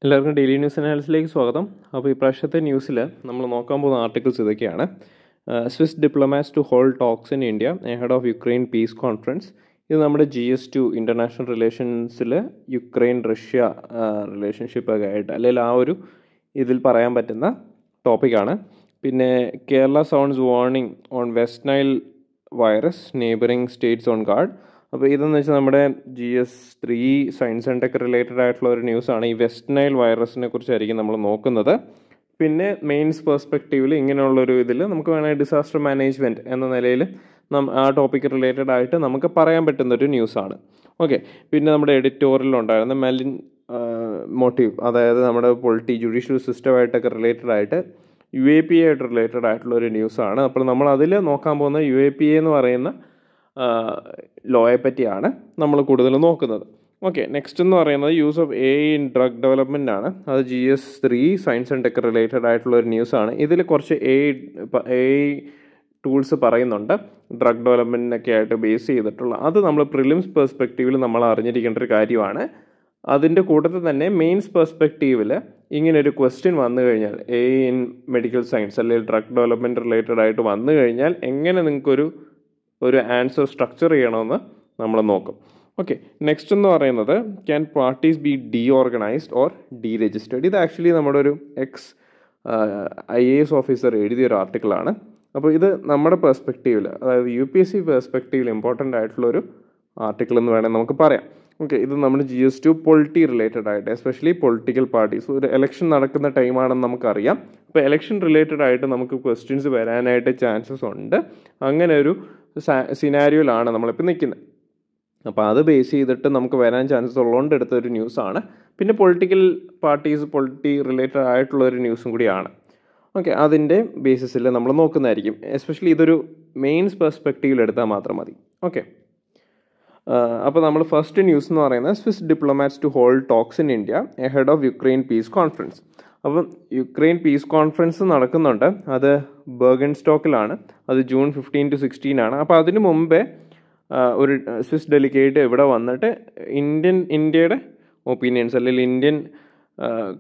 എല്ലാവർക്കും daily news അനാലിസിലേക്ക് സ്വാഗതം. അപ്പോൾ ഈ പ്രാവശ്യത്തെ ന്യൂസിൽ നമ്മൾ നോക്കാൻ പോകുന്ന ആർട്ടിക്കിൾസ് ഇതൊക്കെയാണ്. Swiss diplomats to hold talks in India ahead of Ukraine peace conference. ഇത് നമ്മുടെ GS2 ഇൻ്റർനാഷണൽ റിലേഷൻസിൽ യുക്രൈൻ റഷ്യ റിലേഷൻഷിപ്പ് ഒക്കെ ആയിട്ട് അല്ലെങ്കിൽ ആ ഒരു ഇതിൽ പറയാൻ പറ്റുന്ന ടോപ്പിക്കാണ്. പിന്നെ Kerala sounds warning on west Nile virus, neighbouring States on guard. അപ്പോൾ ഇതെന്ന് വെച്ചാൽ നമ്മുടെ GS3 science and tech related ആയിട്ടുള്ള ഒരു ന്യൂസാണ്. ഈ വെസ്റ്റ് നൈൽ വൈറസിനെ കുറിച്ചായിരിക്കും നമ്മൾ നോക്കുന്നത്. പിന്നെ മെയിൻസ് പെർസ്പെക്റ്റീവിൽ ഇങ്ങനെയുള്ളൊരു ഇതിൽ നമുക്ക് വേണമെങ്കിൽ ഡിസാസ്റ്റർ മാനേജ്മെൻറ്റ് എന്ന നിലയിൽ ആ ടോപ്പിക്ക് റിലേറ്റഡ് ആയിട്ട് നമുക്ക് പറയാൻ പറ്റുന്നൊരു ന്യൂസാണ്. ഓക്കെ, പിന്നെ നമ്മുടെ എഡിറ്റോറിയൽ ഉണ്ടായിരുന്ന മെലിൻ മോട്ടീവ്, അതായത് നമ്മുടെ ജുഡീഷ്യൽ സിസ്റ്റമായിട്ടൊക്കെ റിലേറ്റഡ് ആയിട്ട് UAPA ആയിട്ട് റിലേറ്റഡ് ആയിട്ടുള്ള ഒരു ന്യൂസാണ്. അപ്പോൾ നമ്മൾ അതിൽ നോക്കാൻ പോകുന്ന UAPA എന്ന് പറയുന്ന ലോയെ പറ്റിയാണ് നമ്മൾ കൂടുതൽ നോക്കുന്നത്. ഓക്കെ, നെക്സ്റ്റ് എന്ന് പറയുന്നത് use of AI in drug development ആണ്. അത് GS3 science and tech related ആയിട്ടുള്ള ഒരു ന്യൂസാണ്. ഇതിൽ കുറച്ച് AI ടൂൾസ് പറയുന്നുണ്ട് ഡ്രഗ് ഡെവലപ്മെൻറ്റിനൊക്കെ ആയിട്ട് ബേസ് ചെയ്തിട്ടുള്ള. അത് നമ്മൾ പ്രിലിംസ് പെർസ്പെക്റ്റീവിൽ നമ്മൾ അറിഞ്ഞിരിക്കേണ്ട ഒരു കാര്യമാണ്. അതിൻ്റെ കൂട്ടത്തിൽ തന്നെ മെയിൻസ് പെർസ്പെക്റ്റീവിൽ ഇങ്ങനൊരു ക്വസ്റ്റ്യൻ വന്നു കഴിഞ്ഞാൽ AI ഇൻ മെഡിക്കൽ സയൻസ് അല്ലെങ്കിൽ ഡ്രഗ് ഡെവലപ്മെൻറ്റ് റിലേറ്റഡ് ആയിട്ട് വന്നു കഴിഞ്ഞാൽ എങ്ങനെ നിങ്ങൾക്കൊരു ആൻസർ സ്ട്രക്ചർ ചെയ്യണമെന്ന് നമ്മൾ നോക്കും. ഓക്കെ, നെക്സ്റ്റ് എന്ന് പറയുന്നത് ക്യാൻ പാർട്ടീസ് ബി ഡീഓർഗനൈസ്ഡ് ഓർ ഡീരജിസ്റ്റേർഡ്. ഇത് ആക്ച്വലി നമ്മുടെ ഒരു IAS ഓഫീസർ എഴുതിയൊരു ആർട്ടിക്കിളാണ്. അപ്പോൾ ഇത് നമ്മുടെ പെർസ്പെക്റ്റീവിൽ, അതായത് UPSC പെർസ്പെക്റ്റീവിൽ ഇമ്പോർട്ടൻ്റ് ആയിട്ടുള്ളൊരു ആർട്ടിക്കിൾ എന്ന് വേണമെങ്കിൽ നമുക്ക് പറയാം. ഓക്കെ, ഇത് നമ്മുടെ GS2 പൊളിറ്റി റിലേറ്റഡ് ആയിട്ട്, എസ്പെഷ്യലി പൊളിറ്റിക്കൽ പാർട്ടീസ്, ഒരു ഇലക്ഷൻ നടക്കുന്ന ടൈമാണെന്ന് നമുക്കറിയാം. അപ്പോൾ ഇലക്ഷൻ റിലേറ്റഡ് ആയിട്ട് നമുക്ക് ക്വസ്റ്റ്യൻസ് വരാനായിട്ട് ചാൻസസ് ഉണ്ട്. അങ്ങനെ ഒരു സിനാരിയോയിലാണ് നമ്മളിപ്പോൾ നിൽക്കുന്നത്. അപ്പോൾ അത് ബേസ് ചെയ്തിട്ട് നമുക്ക് വരാൻ ചാൻസസ് ഉള്ളതുകൊണ്ട് എടുത്തൊരു ന്യൂസാണ്. പിന്നെ പൊളിറ്റിക്കൽ പാർട്ടീസ്, പൊളിറ്റി റിലേറ്റഡ് ആയിട്ടുള്ള ഒരു ന്യൂസും കൂടിയാണ്. ഓക്കെ, അതിൻ്റെ ബേസിസിൽ നമ്മൾ നോക്കുന്നതായിരിക്കും. എസ്പെഷ്യലി ഇതൊരു മെയിൻസ് പെർസ്പെക്റ്റീവിൽ എടുത്താൽ മാത്രം മതി. ഓക്കെ, അപ്പോൾ നമ്മൾ ഫസ്റ്റ് ന്യൂസ് എന്ന് പറയുന്നത് Swiss diplomats to hold talks in India ahead of Ukraine peace conference. അപ്പം യുക്രൈൻ പീസ് കോൺഫറൻസ് നടക്കുന്നുണ്ട്. അത് ബർഗൻസ്റ്റോക്കിലാണ്. അത് June 15 to 16 ആണ്. അപ്പോൾ അതിന് മുമ്പേ ഒരു സ്വിസ് ഡെലിഗേറ്റ് ഇവിടെ വന്നിട്ട് ഇന്ത്യയുടെ ഒപ്പീനിയൻസ് അല്ലെങ്കിൽ ഇന്ത്യൻ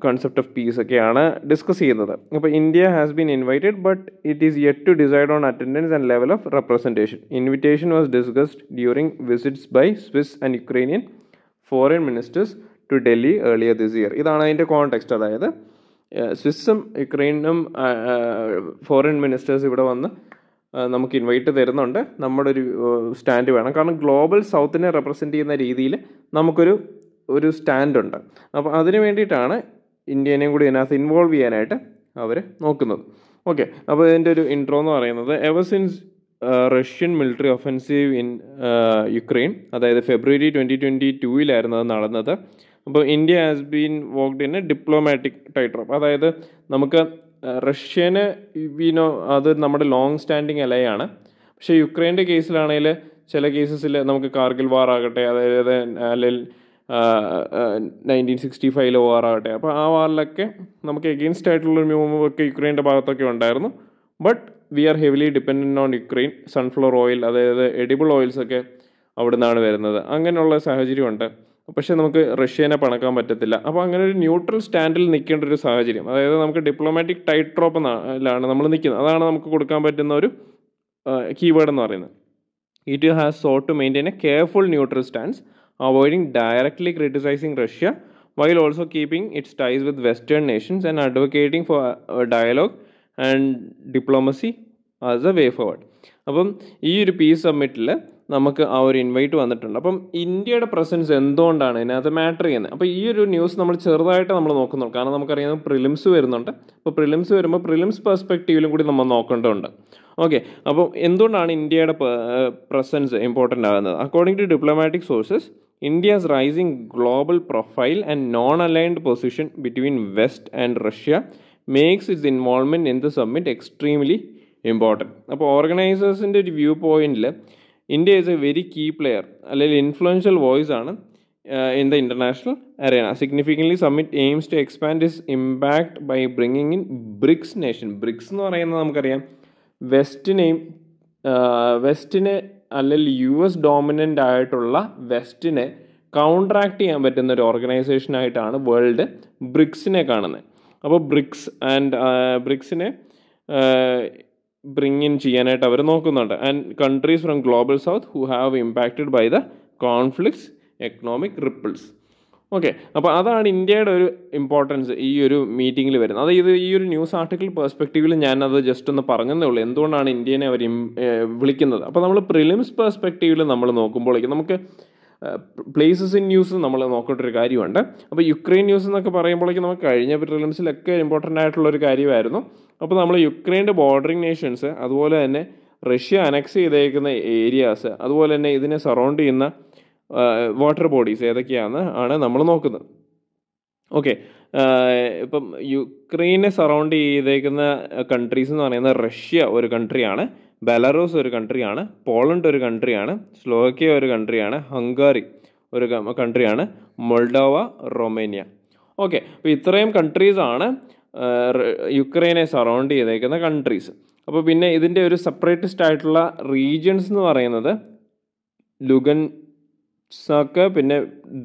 കൺസെപ്റ്റ് ഓഫ് പീസ് ഒക്കെയാണ് ഡിസ്കസ് ചെയ്യുന്നത്. അപ്പോൾ India has been invited but it is yet to decide on attendance and level of representation. Invitation was discussed during visits by Swiss and Ukrainian foreign ministers to Delhi earlier this year. ഇതാണ് അതിൻ്റെ context. അതായത് സ്വിസും യുക്രൈനും foreign ministers ഇവിടെ വന്ന് നമുക്ക് invite തരുന്നുണ്ട്. നമ്മുടെ stand വേണം. കാരണം ഗ്ലോബൽ സൗത്തിനെ റെപ്രസെൻ്റ് ചെയ്യുന്ന രീതിയിൽ നമുക്കൊരു സ്റ്റാൻഡുണ്ട്. അപ്പോൾ അതിന് വേണ്ടിയിട്ടാണ് ഇന്ത്യനെയും കൂടി ഇതിനകത്ത് ഇൻവോൾവ് ചെയ്യാനായിട്ട് അവർ നോക്കുന്നത്. ഓക്കെ, അപ്പോൾ ഇതിൻ്റെ ഒരു ഇൻട്രോ എന്ന് പറയുന്നത് ever since Russian military offensive in Ukraine, അതായത് February 2022 അത് നടന്നത്. അപ്പോൾ India has been worked in a diplomatic tightrope. അതായത് നമുക്ക് റഷ്യന് അത് നമ്മുടെ ലോങ് സ്റ്റാൻഡിങ് അലയാണ്. പക്ഷേ യുക്രൈൻ്റെ കേസിലാണെങ്കിൽ ചില കേസസിൽ നമുക്ക് കാർഗിൽ വാർ ആകട്ടെ, അതായത് അല്ലെങ്കിൽ 1965 വാർ ആകട്ടെ, അപ്പോൾ ആ വാറിലൊക്കെ നമുക്ക് എഗെയിൻസ്റ്റ് ആയിട്ടുള്ള മൂവ് ഒക്കെ യുക്രൈൻ്റെ ഭാഗത്തൊക്കെ ഉണ്ടായിരുന്നു. But we R heavily dependent on Ukraine. Sunflower oil, അതായത് എഡിബിൾ ഓയിൽസൊക്കെ അവിടെ നിന്നാണ് വരുന്നത്. അങ്ങനെയുള്ള സാഹചര്യമുണ്ട്. പക്ഷേ നമുക്ക് റഷ്യനെ പണക്കാൻ പറ്റത്തില്ല. അപ്പോൾ അങ്ങനെ ഒരു ന്യൂട്രൽ സ്റ്റാൻഡിൽ നിൽക്കേണ്ട ഒരു സാഹചര്യം, അതായത് നമുക്ക് ഡിപ്ലോമാറ്റിക് ടൈട്രോപ്പിലാണ് നമ്മൾ നിൽക്കുന്നത്. അതാണ് നമുക്ക് കൊടുക്കാൻ പറ്റുന്ന ഒരു കീവേഡ് എന്ന് പറയുന്നത്. It has sought to maintain a careful neutral stance, avoiding directly criticizing Russia while also keeping its ties with Western nations and advocating for dialogue and diplomacy as a way forward. അപ്പം ഈ ഒരു piece സമ്മിറ്റിൽ നമുക്ക് ആ ഒരു invite വന്നിട്ടുണ്ട്. അപ്പം ഇന്ത്യയുടെ presence എന്തുകൊണ്ടാണ് ഇതിനകത്ത് മാറ്റർ ചെയ്യുന്നത്? അപ്പോൾ ഈ ഒരു ന്യൂസ് നമ്മൾ ചെറുതായിട്ട് നമ്മൾ നോക്കുന്നുണ്ട്. കാരണം നമുക്കറിയാം പ്രിലിംസ് വരുന്നുണ്ട്. അപ്പോൾ പ്രിലിംസ് വരുമ്പോൾ പ്രിലിംസ് പെർസ്പെക്റ്റീവിലും കൂടി നമ്മൾ നോക്കേണ്ടതുണ്ട്. ഓക്കെ, അപ്പോൾ എന്തുകൊണ്ടാണ് ഇന്ത്യയുടെ പ്രസൻസ് ഇമ്പോർട്ടൻ്റ് ആകുന്നത്? According to diplomatic sources, India's rising global profile and non-aligned position between West and Russia makes its involvement in the summit extremely important. അപ്പോൾ ഓർഗനൈസേഴ്സിൻ്റെ ഒരു വ്യൂ പോയിന്റിൽ India is a very key player, അല്ലെങ്കിൽ influential voice ആണ് in the international arena. Significantly, summit aims to expand its impact by bringing in BRICS nation. BRICS എന്ന് പറയുന്നത് നമുക്കറിയാം വെസ്റ്റിനെ അല്ലെങ്കിൽ US dominant ആയിട്ടുള്ള വെസ്റ്റിനെ കൗണ്ടറാക്ട് ചെയ്യാൻ പറ്റുന്ന ഒരു ഓർഗനൈസേഷനായിട്ടാണ് വേൾഡ് ബ്രിക്സിനെ കാണുന്നത്. അപ്പോൾ ബ്രിക്സിനെ ബ്രിങ് ഇൻ ചെയ്യാനായിട്ട് അവർ നോക്കുന്നുണ്ട്. And countries from global south who have impacted by the conflicts economic ripples. Okay, അപ്പോൾ അതാണ് ഇന്ത്യയുടെ ഒരു ഇമ്പോർട്ടൻസ് ഈ ഒരു മീറ്റിങ്ങിൽ വരുന്നത്. അതായത് ഈ ഒരു ന്യൂസ് ആർട്ടിക്കിൾ പെർസ്പെക്റ്റീവിൽ ഞാനത് ജസ്റ്റ് ഒന്ന് പറഞ്ഞതേ ഉള്ളൂ, എന്തുകൊണ്ടാണ് ഇന്ത്യനെ അവർ വിളിക്കുന്നത്. അപ്പോൾ നമ്മൾ പ്രിലിംസ് പെർസ്പെക്റ്റീവിൽ നമ്മൾ നോക്കുമ്പോഴേക്കും നമുക്ക് പ്ലേസസ് ഇൻ ന്യൂസ് നമ്മൾ നോക്കേണ്ട ഒരു കാര്യമുണ്ട്. അപ്പോൾ യുക്രൈൻ ന്യൂസ് എന്നൊക്കെ പറയുമ്പോഴേക്കും നമുക്ക് കഴിഞ്ഞ പ്രിലിംസിലൊക്കെ ഇമ്പോർട്ടൻ്റ് ആയിട്ടുള്ളൊരു കാര്യമായിരുന്നു. അപ്പോൾ നമ്മൾ യുക്രൈൻ്റെ ബോർഡറിങ് നേഷൻസ്, അതുപോലെ തന്നെ റഷ്യ അനക്സ് ചെയ്തേക്കുന്ന ഏരിയാസ്, അതുപോലെ തന്നെ ഇതിനെ സറൗണ്ട് ചെയ്യുന്ന വാട്ടർ ബോഡീസ് ഏതൊക്കെയാണ് നമ്മൾ നോക്കുന്നത്. ഓക്കെ, ഇപ്പം യുക്രൈനെ സറൗണ്ട് ചെയ്തേക്കുന്ന കൺട്രീസ് എന്ന് പറയുന്നത് റഷ്യ ഒരു കൺട്രിയാണ്, ബെലാറൂസ് ഒരു കൺട്രിയാണ്, പോളണ്ട് ഒരു കൺട്രിയാണ്, സ്ലോവാക്യ ഒരു കൺട്രിയാണ്, ഹംഗാറി ഒരു കൺട്രിയാണ്, മൊൾഡോവ, റൊമേനിയ. ഓക്കെ, അപ്പോൾ ഇത്രയും കൺട്രീസാണ് യുക്രൈനെ സറൗണ്ട് ചെയ്തേക്കുന്ന കൺട്രീസ്. അപ്പോൾ പിന്നെ ഇതിൻ്റെ ഒരു സെപ്പറേറ്റിസ്റ്റ് ആയിട്ടുള്ള റീജിയൻസ് എന്ന് പറയുന്നത് ലുഗൻസ്ക്, പിന്നെ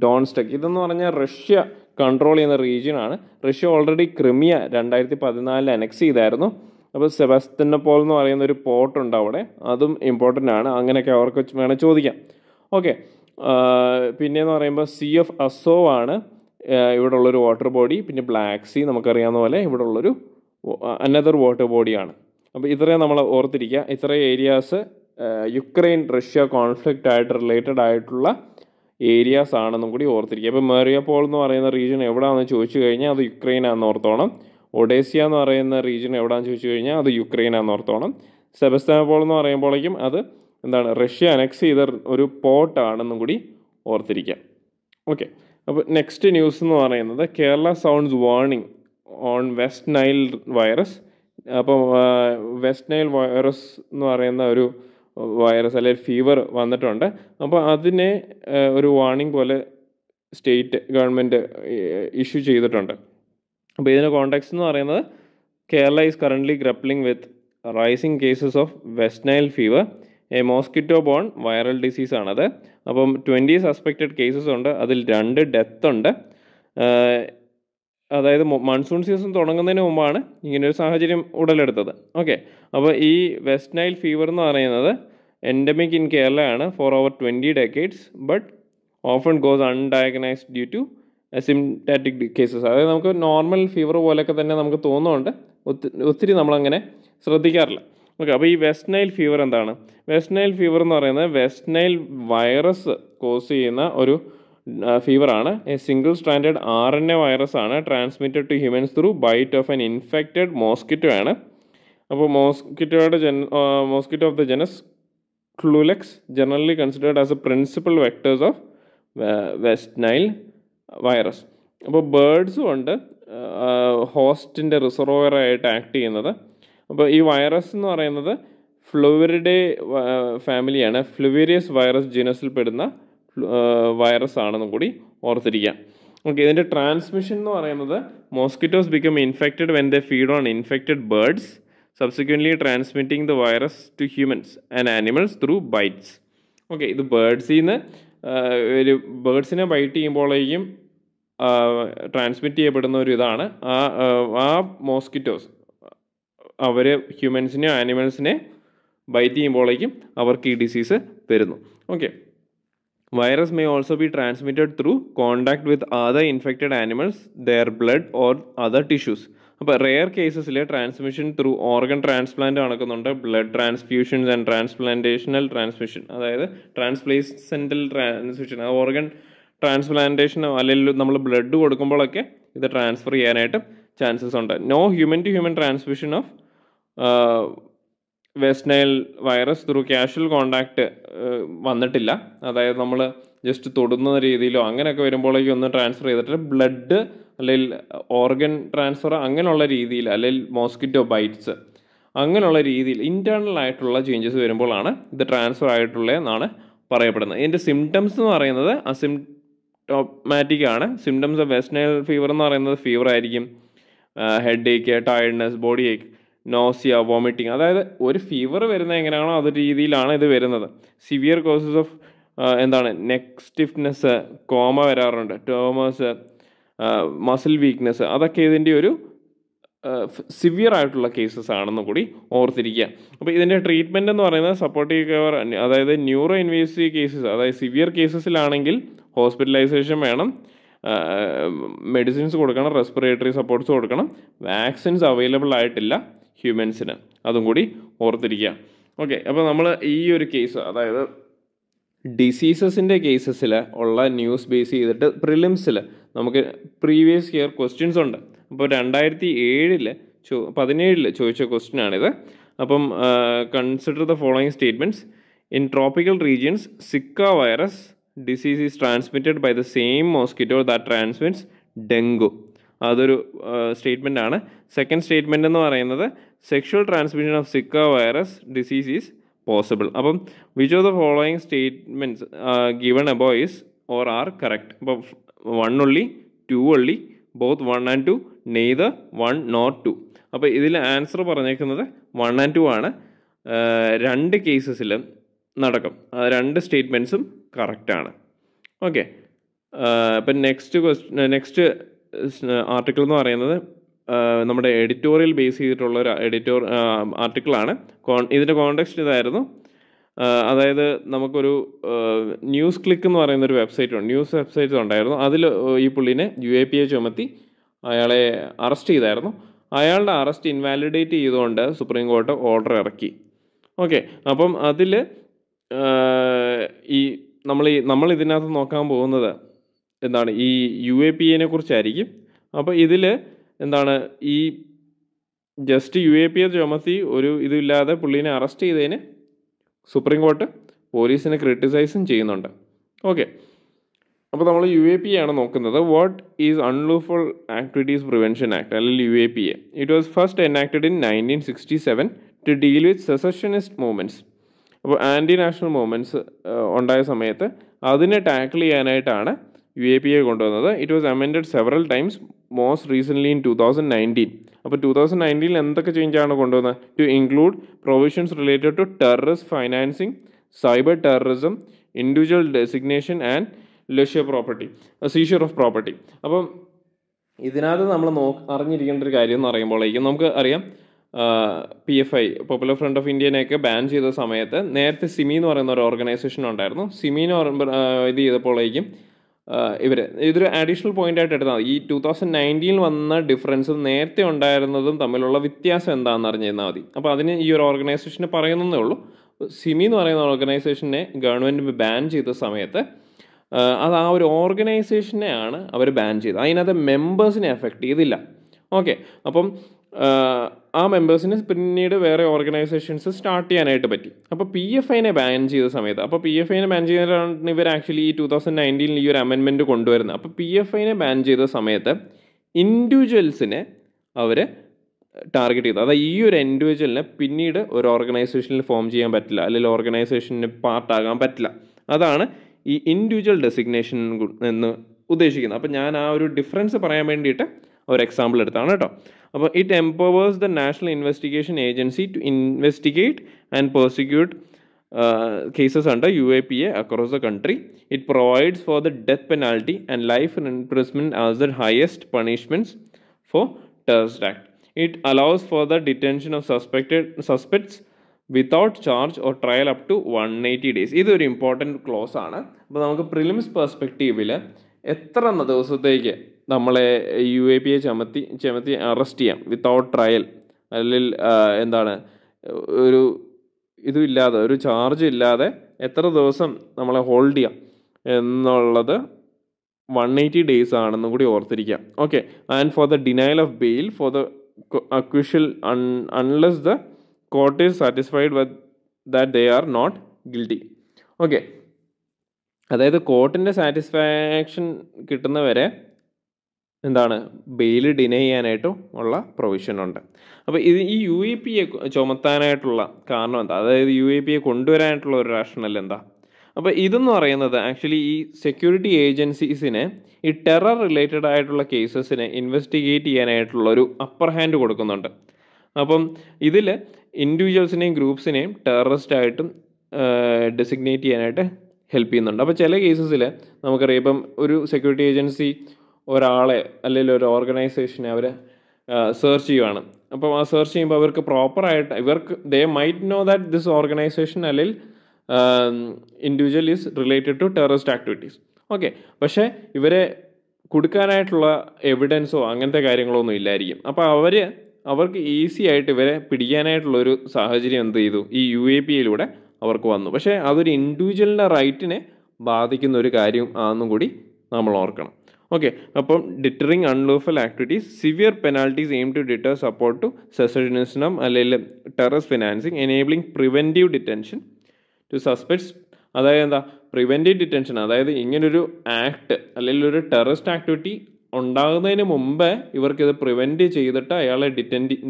ഡോൺസ്റ്റക്ക്. ഇതെന്ന് പറഞ്ഞാൽ റഷ്യ കൺട്രോൾ ചെയ്യുന്ന റീജിയനാണ്. റഷ്യ ഓൾറെഡി ക്രിമിയ 2014 അനക്സ് ചെയ്തായിരുന്നു. അപ്പോൾ സെബാസ്റ്റ്യനോപോൾ എന്ന് പറയുന്ന ഒരു പോർട്ടുണ്ട് അവിടെ, അതും ഇമ്പോർട്ടൻ്റ് ആണ്. അങ്ങനെയൊക്കെ അവർക്ക് വേണേൽ ചോദിക്കാം. ഓക്കെ, പിന്നെയെന്ന് പറയുമ്പോൾ സീ ഓഫ് അസോവ് ആണ് ഇവിടെ ഉള്ളൊരു വാട്ടർ ബോഡി. പിന്നെ ബ്ലാക്ക് സീ നമുക്കറിയാവുന്ന പോലെ ഇവിടെ ഉള്ളൊരു അനദർ വാട്ടർ ബോഡിയാണ്. അപ്പോൾ ഇത്രയും നമ്മൾ ഓർത്തിരിക്കുക. ഇത്രയും ഏരിയാസ് യുക്രൈൻ റഷ്യ കോൺഫ്ലിക്റ്റ് ആയിട്ട് റിലേറ്റഡ് ആയിട്ടുള്ള ഏരിയാസ് ആണെന്നും കൂടി ഓർത്തിരിക്കുക. അപ്പോൾ മെറിയാപോൾ എന്ന് പറയുന്ന റീജിയൻ എവിടെയാണെന്ന് ചോദിച്ചു കഴിഞ്ഞാൽ അത് യുക്രൈനാണെന്ന് ഓർത്തോണം. ഒഡേസ്യ എന്ന് പറയുന്ന റീജിയൻ എവിടെയാണെന്ന് ചോദിച്ചു കഴിഞ്ഞാൽ അത് യുക്രൈനാണെന്ന് ഓർത്തോണം. സെബാസ്റ്റ്യാനോപോൾ എന്ന് പറയുമ്പോഴേക്കും അത് എന്താണ്, റഷ്യ അനക്സ് ചെയ്ത ഒരു പോർട്ടാണെന്നും കൂടി ഓർത്തിരിക്കുക. ഓക്കെ, അപ്പോൾ നെക്സ്റ്റ് ന്യൂസ് എന്ന് പറയുന്നത് Kerala sounds warning on west Nile virus. അപ്പോൾ വെസ്റ്റ് നൈൽ വൈറസ് എന്ന് പറയുന്ന ഒരു വൈറസ് അല്ലെങ്കിൽ ഫീവർ വന്നിട്ടുണ്ട്. അപ്പോൾ അതിനെ ഒരു വാർണിംഗ് പോലെ സ്റ്റേറ്റ് ഗവൺമെൻറ് ഇഷ്യൂ ചെയ്തിട്ടുണ്ട്. അപ്പോൾ ഇതിൻ്റെ കോണ്ടെക്സ്റ്റ് എന്ന് പറയുന്നത് Kerala is currently grappling with rising cases of West Nile fever, a mosquito borne viral disease ആണത്. അപ്പം 20 സസ്പെക്റ്റഡ് കേസസ് ഉണ്ട്, അതിൽ 2 ഡെത്ത് ഉണ്ട്. അതായത് മൺസൂൺ സീസൺ തുടങ്ങുന്നതിന് മുമ്പാണ് ഇങ്ങനൊരു സാഹചര്യം ഉടലെടുത്തത്. ഓക്കെ, അപ്പോൾ ഈ വെസ്റ്റ് നൈൽ ഫീവർ എന്ന് പറയുന്നത് എൻഡമിക് ഇൻ കേരള ആണ് for over 20 decades, but often goes undiagnosed due to asymptomatic cases. അതായത് നമുക്ക് നോർമൽ ഫീവർ പോലെയൊക്കെ തന്നെ നമുക്ക് തോന്നുന്നുണ്ട്, ഒത്തിരി നമ്മളങ്ങനെ ശ്രദ്ധിക്കാറില്ല. ഓക്കെ, അപ്പോൾ ഈ വെസ്റ്റ് നൈൽ ഫീവർ എന്താണ്? വെസ്റ്റ് നൈൽ ഫീവർ എന്ന് പറയുന്നത് വെസ്റ്റ് നൈൽ വൈറസ് കോസ് ചെയ്യുന്ന ഒരു ഫീവറാണ്. A single stranded RNA virus ആണ്, transmitted to humans through bite of an infected mosquito ആണ്. അപ്പോൾ mosquito of the genus Culex generally considered as a principal vectors of West Nile virus. അപ്പോൾ ബേർഡ്സും ഉണ്ട് ഹോസ്റ്റിൻ്റെ റിസർവോയറായിട്ട് act ചെയ്യുന്നത്. അപ്പോൾ ഈ വൈറസ് എന്ന് പറയുന്നത് ഫ്ലൂവരിഡേ ഫാമിലിയാണ്, ഫ്ലൂവേരിയസ് വൈറസ് ജീനസിൽ പെടുന്ന വൈറസ് ആണെന്നും കൂടി ഓർത്തിരിക്കാം. ഓക്കെ, ഇതിൻ്റെ ട്രാൻസ്മിഷൻ എന്ന് പറയുന്നത് mosquitoes become infected when they feed on infected birds, subsequently transmitting the virus to humans and animals through bites. Okay, ഇത് ഒരു ബേർഡ്സിനെ ബൈറ്റ് ചെയ്യുമ്പോഴേക്കും ട്രാൻസ്മിറ്റ് ചെയ്യപ്പെടുന്ന ഒരു ഇതാണ്. ആ മോസ്കിറ്റോസ് അവർ ഹ്യൂമൻസിനെയോ ആനിമൽസിനെ ബൈറ്റ് ചെയ്യുമ്പോഴേക്കും അവർക്ക് ഈ ഡിസീസ് വരുന്നു. Okay, virus may also be transmitted through contact with other infected animals, their blood or other tissues. അപ്പോൾ റെയർ കേസസിൽ ട്രാൻസ്മിഷൻ ത്രൂ ഓർഗൻ ട്രാൻസ്പ്ലാന്റ് നടക്കുന്നുണ്ട്, blood transfusions and transplantational transmission, അതായത് ട്രാൻസ്പ്ലേസെൻ്റൽ ട്രാൻസ്മിഷൻ, ഓർഗൻ ട്രാൻസ്പ്ലാന്റേഷനോ അല്ലെങ്കിൽ നമ്മൾ blood കൊടുക്കുമ്പോഴൊക്കെ ഇത് transfer ചെയ്യാനായിട്ട് chances ഉണ്ട്. No human to human transmission of West Nile virus through casual contact വന്നിട്ടില്ല. അതായത് നമ്മൾ ജസ്റ്റ് തൊടുന്ന രീതിയിലോ അങ്ങനെയൊക്കെ വരുമ്പോഴേക്കും ഒന്നും ട്രാൻസ്ഫർ ചെയ്തിട്ട് ബ്ലഡ് അല്ലെങ്കിൽ ഓർഗൻ ട്രാൻസ്ഫർ അങ്ങനെയുള്ള രീതിയിൽ, അല്ലെങ്കിൽ മോസ്കിറ്റോ ബൈറ്റ്സ് അങ്ങനെയുള്ള രീതിയിൽ ഇൻറ്റേർണൽ ആയിട്ടുള്ള ചേഞ്ചസ് വരുമ്പോഴാണ് ഇത് ട്രാൻസ്ഫർ ആയിട്ടുള്ളതെന്നാണ് പറയപ്പെടുന്നത്. ഇതിൻ്റെ സിംറ്റംസ് എന്ന് പറയുന്നത് അസിംപ്റ്റോമാറ്റിക് ആണ്. Symptoms of West Nile fever എന്ന് പറയുന്നത് ഫീവർ ആയിരിക്കും, ഹെഡ് ഏക്ക്, ടയർഡ്നെസ്, ബോഡി ഏക്ക്, നോസിയ, വോമിറ്റിംഗ്. അതായത് ഒരു ഫീവർ വരുന്നത് എങ്ങനെയാണോ അത് രീതിയിലാണ് ഇത് വരുന്നത്. സിവിയർ കോസസ് ഓഫ് എന്താണ് നെക്ക് സ്റ്റിഫ്നെസ്, കോമ വരാറുണ്ട്, ട്യൂമേഴ്സ്, മസിൽ വീക്ക്നെസ്, അതൊക്കെ ഇതിൻ്റെ ഒരു സിവിയർ ആയിട്ടുള്ള കേസസ് ആണെന്ന് കൂടി ഓർത്തിരിക്കുക. അപ്പോൾ ഇതിൻ്റെ ട്രീറ്റ്മെൻറ്റ് എന്ന് പറയുന്നത് സപ്പോർട്ടീവ് കെയർ, അതായത് ന്യൂറോ ഇൻവേസീവ് കേസസ്, അതായത് സിവിയർ കേസസിലാണെങ്കിൽ ഹോസ്പിറ്റലൈസേഷൻ വേണം, മെഡിസിൻസ് കൊടുക്കണം, റെസ്പിറേറ്ററി സപ്പോർട്ട്സ് കൊടുക്കണം, വാക്സിൻസ് അവൈലബിൾ ആയിട്ടില്ല ഹ്യൂമൻസിന്, അതും കൂടി ഓർത്തിരിക്കുക. ഓക്കെ, അപ്പോൾ നമ്മൾ ഈ ഒരു കേസ്, അതായത് ഡിസീസസിൻ്റെ കേസസിൽ ഉള്ള ന്യൂസ് ബേസ് ചെയ്തിട്ട് പ്രിലിംസിൽ നമുക്ക് പ്രീവിയസ് ഇയർ ക്വസ്റ്റ്യൻസ് ഉണ്ട്. അപ്പോൾ 2017 ചോദിച്ച ക്വസ്റ്റ്യനാണിത്. അപ്പം consider the following statements. In tropical regions Zika virus disease is transmitted by the same mosquito that transmits dengue. അതൊരു സ്റ്റേറ്റ്മെൻ്റ് ആണ്. സെക്കൻഡ് സ്റ്റേറ്റ്മെൻ്റ് എന്ന് പറയുന്നത് sexual transmission of Zika virus disease is possible. അപ്പം which of the following statements given above is or are correct. അപ്പോൾ 1 only, 2 only, both 1 and 2, neither 1 nor 2. അപ്പോൾ ഇതിൽ answer പറഞ്ഞേക്കുന്നത് 1 and 2 ആണ്. 2 കേസസിലും നടക്കും, 2 സ്റ്റേറ്റ്മെൻറ്റ്സും കറക്റ്റാണ്. ഓക്കെ, ഇപ്പം നെക്സ്റ്റ് ആർട്ടിക്കിൾ എന്ന് പറയുന്നത് നമ്മുടെ എഡിറ്റോറിയൽ ബേസ് ചെയ്തിട്ടുള്ള ഒരു ആർട്ടിക്കിളാണ്. ഇതിൻ്റെ കോണ്ടെക്സ്റ്റ് ഇതായിരുന്നു. അതായത് നമുക്കൊരു ന്യൂസ് ക്ലിക്ക് എന്ന് പറയുന്നൊരു ന്യൂസ് വെബ്സൈറ്റ് ഉണ്ടായിരുന്നു. അതിൽ ഈ പുള്ളിനെ UAPA ചുമത്തി അയാളെ അറസ്റ്റ് ചെയ്തായിരുന്നു. അയാളുടെ അറസ്റ്റ് ഇൻവാലിഡേറ്റ് ചെയ്തുകൊണ്ട് സുപ്രീം കോടതി ഓർഡർ ഇറക്കി. ഓക്കെ, അപ്പം അതിൽ ഈ നമ്മൾ ഇതിനകത്ത് നോക്കാൻ പോകുന്നത് എന്താണ്, ഈ UAPA കുറിച്ചായിരിക്കും. അപ്പോൾ ഇതിൽ എന്താണ്, ഈ ജസ്റ്റ് UAPA ചുമത്തി ഒരു ഇതില്ലാതെ പുള്ളീനെ അറസ്റ്റ് ചെയ്തതിന് സുപ്രീം കോർട്ട് പോലീസിനെ ക്രിട്ടിസൈസും ചെയ്യുന്നുണ്ട്. ഓക്കെ, അപ്പോൾ നമ്മൾ UAPA ആണ് നോക്കുന്നത്. What is unlawful activities prevention act, അല്ലെങ്കിൽ UAPA. It was first enacted in 1967 to deal with secessionist movements. അപ്പോൾ ആൻറ്റി നാഷണൽ മൂവ്മെൻറ്റ്സ് ഉണ്ടായ സമയത്ത് അതിനെ ടാക്കിൾ ചെയ്യാനായിട്ടാണ് UAPA കൊണ്ടുവന്നത്. It was amended several times, most recently in 2019. അപ്പോൾ 2019 എന്തൊക്കെ ചേഞ്ചാണ് കൊണ്ടുവന്നത്? To include provisions related to terrorist financing, cyber terrorism, individual designation and seizure of property. അപ്പം ഇതിനകത്ത് നമ്മൾ അറിഞ്ഞിരിക്കേണ്ട ഒരു കാര്യം എന്ന് പറയുമ്പോഴേക്കും നമുക്ക് അറിയാം, PFI, പോപ്പുലർ ഫ്രണ്ട് ഓഫ് ഇന്ത്യനെയൊക്കെ ബാൻ ചെയ്ത സമയത്ത് നേരത്തെ സിമി എന്ന് പറയുന്ന ഒരു ഓർഗനൈസേഷൻ ഉണ്ടായിരുന്നു. സിമിന്ന് ഇത് ചെയ്തപ്പോഴേക്കും ഇതൊരു അഡീഷണൽ പോയിന്റ് ആയിട്ട് എടുത്താൽ മതി. ഈ 2019 വന്ന ഡിഫറൻസും നേരത്തെ ഉണ്ടായിരുന്നതും തമ്മിലുള്ള വ്യത്യാസം എന്താണെന്ന് അറിഞ്ഞിരുന്നാൽ മതി. അപ്പോൾ അതിന് ഈ ഒരു ഓർഗനൈസേഷനെ പറയുന്നതേ ഉള്ളൂ. സിമി എന്ന് പറയുന്ന ഓർഗനൈസേഷനെ ഗവൺമെൻറ് ബാൻ ചെയ്ത സമയത്ത് അത് ആ ഒരു ഓർഗനൈസേഷനെയാണ് അവർ ബാൻ ചെയ്തത്. അതിനകത്ത് മെമ്പേഴ്സിനെ എഫക്റ്റ് ചെയ്തില്ല. ഓക്കെ, അപ്പം ആ മെമ്പേഴ്സിന് പിന്നീട് വേറെ ഓർഗനൈസേഷൻസ് സ്റ്റാർട്ട് ചെയ്യാനായിട്ട് പറ്റി. അപ്പോൾ PFIനെ ബാൻ ചെയ്ത സമയത്ത്, അപ്പോൾ PFIനെ ബാൻ ചെയ്തിട്ടാണ് ഇവർ ആക്ച്വലി ഈ 2019 ഈ ഒരു അമെൻമെൻറ്റ് കൊണ്ടുവരുന്നത്. അപ്പോൾ PFIനെ ബാൻ ചെയ്ത സമയത്ത് ഇൻഡിവിജ്വൽസിനെ അവർ ടാർഗറ്റ് ചെയ്തു. അതായത് ഈ ഒരു ഇൻഡിവിജ്വലിനെ പിന്നീട് ഒരു ഓർഗനൈസേഷനിൽ ഫോം ചെയ്യാൻ പറ്റില്ല, അല്ലെങ്കിൽ ഓർഗനൈസേഷന് പാർട്ടാകാൻ പറ്റില്ല. അതാണ് ഈ ഇൻഡിവിജ്വൽ ഡെസിഗ്നേഷൻ എന്ന് ഉദ്ദേശിക്കുന്നത്. അപ്പോൾ ഞാൻ ആ ഒരു ഡിഫറൻസ് പറയാൻ വേണ്ടിയിട്ട് ഒരു എക്സാമ്പിൾ എടുത്താണ് കേട്ടോ. അപ്പോൾ it empowers the National Investigation Agency to investigate and prosecute cases under UAPA across the country. It provides for the death penalty and life imprisonment as the highest punishments for terrorist act. It allows for the detention of suspects without charge or trial up to 180 days. ഇതൊരു important close ആണ്. അപ്പോൾ നമുക്ക് prelims പെർസ്പെക്റ്റീവിൽ എത്ര ദിവസത്തേക്ക് നമ്മളെ UAPA ചുമത്തി arrest ചെയ്യാം without trial, അല്ലെങ്കിൽ എന്താണ് ഒരു ഇതുമില്ലാതെ, ഒരു ചാർജ് ഇല്ലാതെ എത്ര ദിവസം നമ്മളെ ഹോൾഡ് ചെയ്യാം എന്നുള്ളത് 180 days ആണെന്നും കൂടി ഓർത്തിരിക്കാം. Okay, and for the denial of bail for the accused unless the court is satisfied with that they are not guilty. Okay, അതായത് കോർട്ടിൻ്റെ സാറ്റിസ്ഫാക്ഷൻ കിട്ടുന്നവരെ എന്താണ് ബെയിൽ ഡിനൈ ചെയ്യാനായിട്ടും ഉള്ള പ്രൊവിഷൻ ഉണ്ട്. അപ്പോൾ ഈ UAPA ചുമത്താനായിട്ടുള്ള കാരണം എന്താ, അതായത് UAPA കൊണ്ടുവരാനായിട്ടുള്ള ഒരു റാഷണൽ എന്താ? അപ്പോൾ ഇതെന്ന് പറയുന്നത് ആക്ച്വലി ഈ സെക്യൂരിറ്റി ഏജൻസീസിനെ ഈ ടെറർ റിലേറ്റഡ് ആയിട്ടുള്ള കേസസിനെ ഇൻവെസ്റ്റിഗേറ്റ് ചെയ്യാനായിട്ടുള്ള ഒരു അപ്പർ ഹാൻഡ് കൊടുക്കുന്നുണ്ട്. അപ്പം ഇതിൽ ഇൻഡിവിജ്വൽസിനെയും ഗ്രൂപ്പ്സിനെയും ടെററിസ്റ്റ് ആയിട്ടും ഡെസിഗ്നേറ്റ് ചെയ്യാനായിട്ട് ഹെൽപ്പ് ചെയ്യുന്നുണ്ട്. അപ്പോൾ ചില കേസസിൽ നമുക്കറിയാം, ഇപ്പം ഒരു സെക്യൂരിറ്റി ഏജൻസി ഒരാളെ അല്ലെങ്കിൽ ഒരു ഓർഗനൈസേഷനെ അവർ സെർച്ച് ചെയ്യുവാണ്. അപ്പം ആ സെർച്ച് ചെയ്യുമ്പോൾ അവർക്ക് പ്രോപ്പറായിട്ട് they might know that this organisation അല്ലെങ്കിൽ individual is related to terrorist activities. Okay, പക്ഷേ ഇവരെ കൊടുക്കാനായിട്ടുള്ള എവിഡൻസോ അങ്ങനത്തെ കാര്യങ്ങളോ ഒന്നും ഇല്ലായിരിക്കും. അപ്പോൾ അവർക്ക് ഈസി ആയിട്ട് ഇവരെ പിടിക്കാനായിട്ടുള്ളൊരു സാഹചര്യം എന്ത് ചെയ്തു, ഈ UAPയിലൂടെ അവർക്ക് വന്നു. പക്ഷേ അതൊരു ഇൻഡിവിജ്വലിൻ്റെ റൈറ്റിനെ ബാധിക്കുന്ന ഒരു കാര്യം ആണെന്നും കൂടി നമ്മൾ ഓർക്കണം. ഓക്കെ, അപ്പം deterring unlawful activities, severe penalties aim to deter support to secessionism അല്ലെങ്കിൽ terrorist financing, enabling preventive detention to suspects. അതായത് എന്താ പ്രിവെൻറ്റീവ് ഡിറ്റൻഷൻ, അതായത് ഇങ്ങനൊരു ആക്ട് അല്ലെങ്കിൽ ഒരു ടെററിസ്റ്റ് ആക്ടിവിറ്റി ഉണ്ടാകുന്നതിന് മുമ്പേ ഇവർക്കിത് പ്രിവെൻറ്റ് ചെയ്തിട്ട് അയാളെ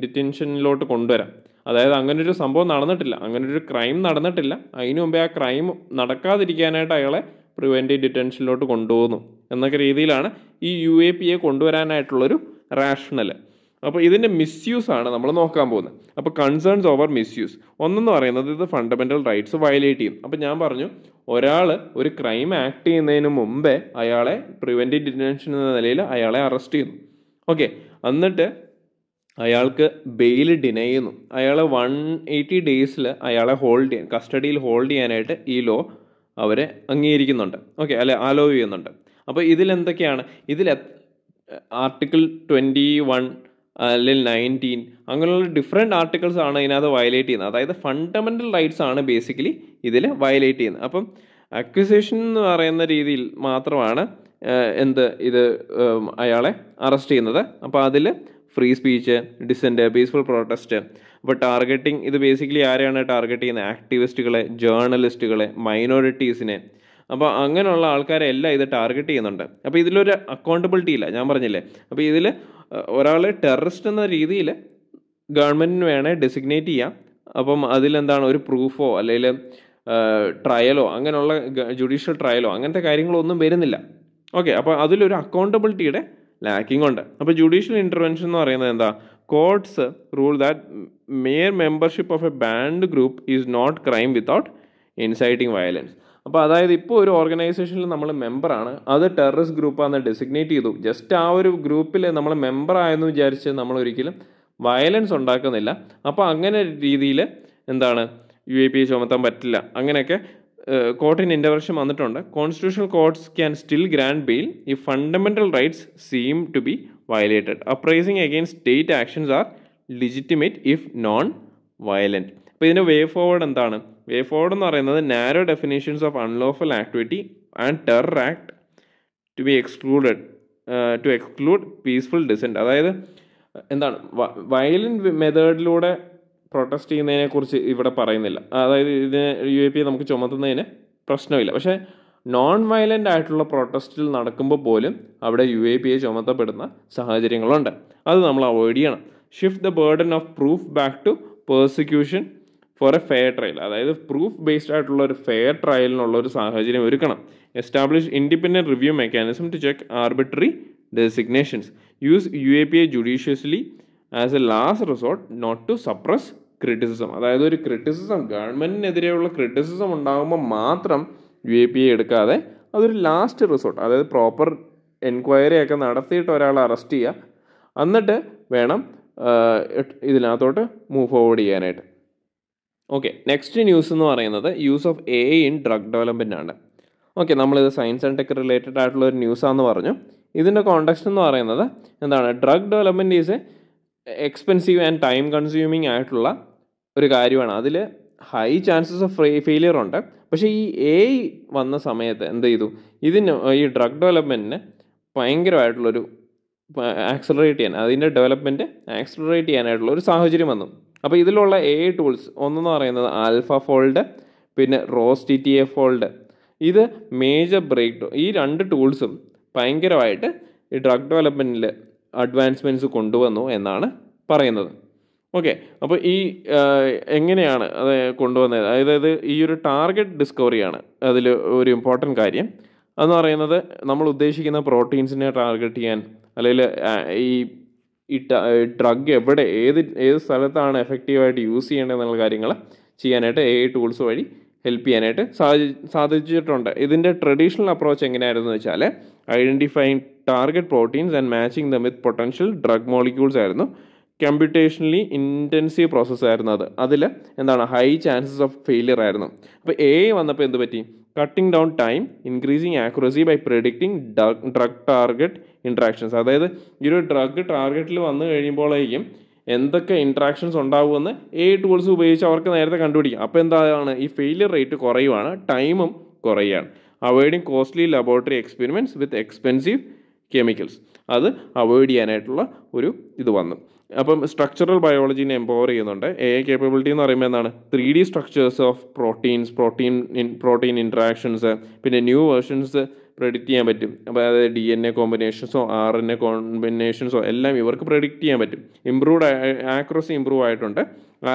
ഡിറ്റൻഷനിലോട്ട് കൊണ്ടുവരാം. അതായത് അങ്ങനൊരു സംഭവം നടന്നിട്ടില്ല, അങ്ങനൊരു ക്രൈം നടന്നിട്ടില്ല, അതിനു മുമ്പേ ആ ക്രൈം നടക്കാതിരിക്കാനായിട്ട് അയാളെ പ്രിവെൻറ്റീവ് ഡിറ്റൻഷനിലോട്ട് കൊണ്ടുപോകുന്നു എന്നൊക്കെ രീതിയിലാണ് ഈ UAPയെ കൊണ്ടുവരാനായിട്ടുള്ളൊരു റാഷണൽ. അപ്പോൾ ഇതിൻ്റെ മിസ്യൂസ് ആണ് നമ്മൾ നോക്കാൻ പോകുന്നത്. അപ്പോൾ കൺസേൺസ് ഓവർ മിസ്യൂസ് ഒന്നെന്ന് പറയുന്നത് ഇത് ഫണ്ടമെൻ്റൽ റൈറ്റ്സ് വയലേറ്റ് ചെയ്യും. അപ്പോൾ ഞാൻ പറഞ്ഞു, ഒരാൾ ഒരു ക്രൈം ആക്ട് ചെയ്യുന്നതിന് മുമ്പേ അയാളെ പ്രിവെൻറ്റീവ് ഡിറ്റൻഷൻ എന്ന നിലയിൽ അയാളെ അറസ്റ്റ് ചെയ്യുന്നു. ഓക്കെ, എന്നിട്ട് അയാൾക്ക് ബെയിൽ ഡിനൈ ചെയ്യുന്നു. അയാളെ 180 ഡേയ്സിൽ അയാളെ കസ്റ്റഡിയിൽ ഹോൾഡ് ചെയ്യാനായിട്ട് ഈ ലോ അവരെ അംഗീകരിക്കുന്നുണ്ട്. ഓക്കെ, അല്ലെ അലോ ചെയ്യുന്നുണ്ട്. അപ്പോൾ ഇതിലെന്തൊക്കെയാണ്, ആർട്ടിക്കിൾ 21 അല്ലെങ്കിൽ 19 അങ്ങനെയുള്ള ഡിഫറെൻറ്റ് ആർട്ടിക്കിൾസ് ആണ് ഇതിനകത്ത് വയലേറ്റ് ചെയ്യുന്നത്. അതായത് ഫണ്ടമെൻ്റൽ റൈറ്റ്സ് ആണ് ബേസിക്കലി ഇതിൽ വയലേറ്റ് ചെയ്യുന്നത്. അപ്പം അക്വിസേഷൻ എന്ന് പറയുന്ന രീതിയിൽ മാത്രമാണ് ഇത് അയാളെ അറസ്റ്റ് ചെയ്യുന്നത്. അപ്പോൾ അതിൽ free speech, decent, peaceful protest. അപ്പോൾ ടാർഗറ്റിംഗ്, ഇത് ബേസിക്കലി ആരെയാണ് ടാർഗറ്റ് ചെയ്യുന്നത്? ആക്ടിവിസ്റ്റുകളെ, ജേർണലിസ്റ്റുകളെ, മൈനോറിറ്റീസിനെ. അപ്പോൾ അങ്ങനെയുള്ള ആൾക്കാരെ എല്ലാം ഇത് ടാർഗറ്റ് ചെയ്യുന്നുണ്ട്. അപ്പോൾ ഇതിലൊരു അക്കൗണ്ടബിലിറ്റി ഇല്ല, ഞാൻ പറഞ്ഞില്ലേ. അപ്പോൾ ഇതിൽ ഒരാളെ ടെററിസ്റ്റ് എന്ന രീതിയിൽ ഗവൺമെൻറ്റിന് വേണേൽ ഡെസിഗ്നേറ്റ് ചെയ്യാം. അപ്പം അതിലെന്താണ്, ഒരു പ്രൂഫോ അല്ലെങ്കിൽ ട്രയലോ അങ്ങനെയുള്ള ജുഡീഷ്യൽ ട്രയലോ അങ്ങനത്തെ കാര്യങ്ങളൊന്നും വരുന്നില്ല. ഓക്കെ, അപ്പോൾ അതിലൊരു അക്കൗണ്ടബിലിറ്റിയുടെ ലാക്കിംഗ് ഉണ്ട്. അപ്പോൾ ജുഡീഷ്യൽ ഇൻ്റർവെൻഷൻ എന്ന് പറയുന്നത് എന്താ? Courts rule that mere membership of a banned group is not crime without inciting violence. അപ്പോൾ അതായത് ഇപ്പോൾ ഒരു ഓർഗനൈസേഷനിൽ നമ്മൾ മെമ്പറാണ്, അത് ടെററിസ്റ്റ് ഗ്രൂപ്പാണെന്ന് ഡെസിഗ്നേറ്റ് ചെയ്തു. ജസ്റ്റ് ആ ഒരു ഗ്രൂപ്പിൽ നമ്മൾ മെമ്പറായെന്ന് വിചാരിച്ച് നമ്മൾ ഒരിക്കലും വയലൻസ് ഉണ്ടാക്കുന്നില്ല. അപ്പോൾ അങ്ങനെ രീതിയിൽ എന്താണ് UAP ചുമത്താൻ പറ്റില്ല. അങ്ങനെയൊക്കെ കോർട്ടിന് ഇൻ്റർവെൻഷൻ വന്നിട്ടുണ്ട്. Constitutional courts can still grant bail if fundamental rights seem to be violated. Uprising against state actions are legitimate if non violent. അപ്പോൾ ഇതിൻ്റെ വേ ഫോർവേഡ് എന്താണ്? വേ ഫോർവേഡ് എന്ന് പറയുന്നത് narrow definitions of unlawful activity and terror act to be exclude peaceful dissent. അതായത് എന്താണ്, violent മെത്തേഡിലൂടെ protest ചെയ്യുന്നതിനെക്കുറിച്ച് ഇവിടെ പറയുന്നില്ല. അതായത് ഇതിന് UAP നമുക്ക് ചുമത്തുന്നതിന് പ്രശ്നമില്ല. പക്ഷേ നോൺ വയലൻ്റ് ആയിട്ടുള്ള പ്രൊട്ടസ്റ്റിൽ നടക്കുമ്പോൾ പോലും അവിടെ UAPയെ ചുമത്തപ്പെടുന്ന സാഹചര്യങ്ങളുണ്ട്. അത് നമ്മൾ അവോയ്ഡ് ചെയ്യണം. Shift the burden of proof back to persecution for a fair trial. അതായത് പ്രൂഫ് ബേസ്ഡ് ആയിട്ടുള്ള ഒരു ഫെയർ ട്രയലിനുള്ള ഒരു സാഹചര്യം ഒരുക്കണം. Establish independent review mechanism to check arbitrary designations. Use UAPയെ judiciously as a last resort, not to suppress criticism. അതായത് ഒരു ക്രിറ്റിസിസം, ഗവൺമെൻറ്റിനെതിരെയുള്ള ക്രിറ്റിസിസം ഉണ്ടാകുമ്പോൾ മാത്രം UAPയെ എടുക്കാതെ അതൊരു ലാസ്റ്റ് റിസോർട്ട്, അതായത് പ്രോപ്പർ എൻക്വയറി ഒക്കെ നടത്തിയിട്ട് ഒരാളെ അറസ്റ്റ് ചെയ്യുക, എന്നിട്ട് വേണം ഇതിനകത്തോട്ട് മൂവ് ഫോർവേഡ് ചെയ്യാനായിട്ട്. ഓക്കെ, നെക്സ്റ്റ് ന്യൂസ് എന്ന് പറയുന്നത് use of AI in drug development ആണ്. ഓക്കെ, നമ്മളിത് സയൻസ് ആൻഡ് ടെക് റിലേറ്റഡ് ആയിട്ടുള്ള ഒരു ന്യൂസാണെന്ന് പറഞ്ഞു. ഇതിൻ്റെ കോണ്ടെക്സ്റ്റ് എന്ന് പറയുന്നത് എന്താണ്? Drug development is expensive and time consuming ആയിട്ടുള്ള ഒരു കാര്യമാണ്. അതിൽ ഹൈ ചാൻസസ് ഓഫ് ഫെയിലിയർ ഉണ്ട്. പക്ഷേ ഈ AI വന്ന സമയത്ത് എന്ത് ചെയ്തു? ഈ ഡ്രഗ് ഡെവലപ്മെൻറ്റിന് ഭയങ്കരമായിട്ടുള്ളൊരു ആക്സലറേറ്റ് ചെയ്യാൻ, അതിൻ്റെ ഡെവലപ്മെൻറ്റ് ആക്സലറേറ്റ് ചെയ്യാനായിട്ടുള്ള ഒരു സാഹചര്യം വന്നു. അപ്പോൾ ഇതിലുള്ള AI ടൂൾസ് ഒന്നെന്ന് പറയുന്നത് AlphaFold, പിന്നെ ROS-TTA-Fold. ഇത് മേജർ ബ്രേക്ക് ഈ രണ്ട് ടൂൾസും ഭയങ്കരമായിട്ട് ഈ ഡ്രഗ് ഡെവലപ്മെൻറ്റിൽ അഡ്വാൻസ്മെൻറ്റ്സ് കൊണ്ടുവന്നു എന്നാണ് പറയുന്നത്. ഓക്കെ, അപ്പോൾ ഈ എങ്ങനെയാണ് അത് കൊണ്ടുവന്നത്? അതായത് ഈ ഒരു ടാർഗറ്റ് ഡിസ്കവറിയാണ് അതിൽ ഒരു ഇമ്പോർട്ടൻറ്റ് കാര്യം. അതെന്ന് പറയുന്നത് നമ്മൾ ഉദ്ദേശിക്കുന്ന പ്രോട്ടീൻസിനെ ടാർഗറ്റ് ചെയ്യാൻ, അല്ലെങ്കിൽ ഈ ഡ്രഗ് ഏത് സ്ഥലത്താണ് എഫക്റ്റീവായിട്ട് യൂസ് ചെയ്യേണ്ടതെന്നുള്ള കാര്യങ്ങൾ ചെയ്യാനായിട്ട് AI ടൂൾസ് വഴി ഹെൽപ്പ് ചെയ്യാനായിട്ട് സാധിച്ചിട്ടുണ്ട്. ഇതിൻ്റെ ട്രഡീഷണൽ അപ്രോച്ച് എങ്ങനെയായിരുന്നു എന്ന് വെച്ചാൽ identifying target proteins and matching dum with potential drug molecules ആയിരുന്നു. കമ്പ്യൂട്ടേഷണലി ഇൻറ്റൻസീവ് പ്രോസസ്സായിരുന്നു അത്. അതിൽ എന്താണ് ഹൈ ചാൻസസ് ഓഫ് ഫെയിലിയർ ആയിരുന്നു. അപ്പോൾ വന്നപ്പോൾ എന്ത് പറ്റി? Cutting down time, increasing accuracy by predicting drug target interactions. അതായത് ഈ ഒരു ഡ്രഗ് ടാർഗറ്റിൽ വന്നു കഴിയുമ്പോഴേക്കും എന്തൊക്കെ ഇൻട്രാക്ഷൻസ് ഉണ്ടാകുമെന്ന് ടൂൾസ് ഉപയോഗിച്ച് അവർക്ക് നേരത്തെ കണ്ടുപിടിക്കും. അപ്പോൾ എന്താണ് ഈ ഫെയിലിയർ റേറ്റ് കുറയുവാണ്, ടൈമും കുറയുകയാണ്. അവോയ്ഡിങ് കോസ്റ്റ്ലി ലബോറട്ടറി എക്സ്പെരിമെൻറ്റ്സ് വിത്ത് എക്സ്പെൻസീവ് കെമിക്കൽസ്, അത് അവോയ്ഡ് ചെയ്യാനായിട്ടുള്ള ഒരു ഇത് വന്നു. അപ്പം സ്ട്രക്ചറൽ ബയോളജീനെ എംപവർ ചെയ്യുന്നുണ്ട്. കേപ്പബിലിറ്റി എന്ന് പറയുമ്പോൾ എന്താണ് 3D structures of protein interactions, പിന്നെ ന്യൂ വേർഷൻസ് പ്രെഡിക്റ്റ് ചെയ്യാൻ പറ്റും. അപ്പോൾ അതായത് DNA കോമ്പിനേഷൻസോ RNA കോമ്പിനേഷൻസോ എല്ലാം ഇവർക്ക് പ്രെഡിക്റ്റ് ചെയ്യാൻ പറ്റും. ആക്യുറസി ഇമ്പ്രൂവ് ആയിട്ടുണ്ട്.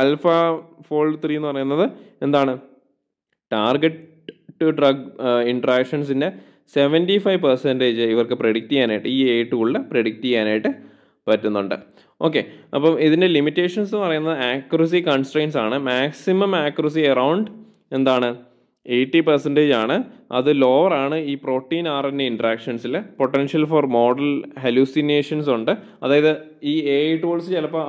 AlphaFold 3 എന്ന് പറയുന്നത് എന്താണ് ടാർഗറ്റ് ടു ഡ്രഗ് ഇൻട്രാക്ഷൻസിൻ്റെ 75% ഇവർക്ക് പ്രെഡിക്റ്റ് ചെയ്യാനായിട്ട് ഈ ടൂളിൽ പ്രെഡിക്റ്റ് ചെയ്യാനായിട്ട് പറ്റുന്നുണ്ട്. ഓക്കെ, അപ്പം ഇതിൻ്റെ ലിമിറ്റേഷൻസ് എന്ന് പറയുന്നത് ആക്യുറസി കൺസ്ട്രെയിൻസ് ആണ്. മാക്സിമം ആക്യുറസി അറൗണ്ട് എന്താണ് 80% ആണ്. അത് ലോവർ ആണ് ഈ പ്രോട്ടീൻ RNA ഇൻട്രാക്ഷൻസിൽ. പൊട്ടൻഷ്യൽ ഫോർ മോഡൽ ഹലൂസിനേഷൻസ് ഉണ്ട്. അതായത് ഈ ടൂൾസ് ചിലപ്പോൾ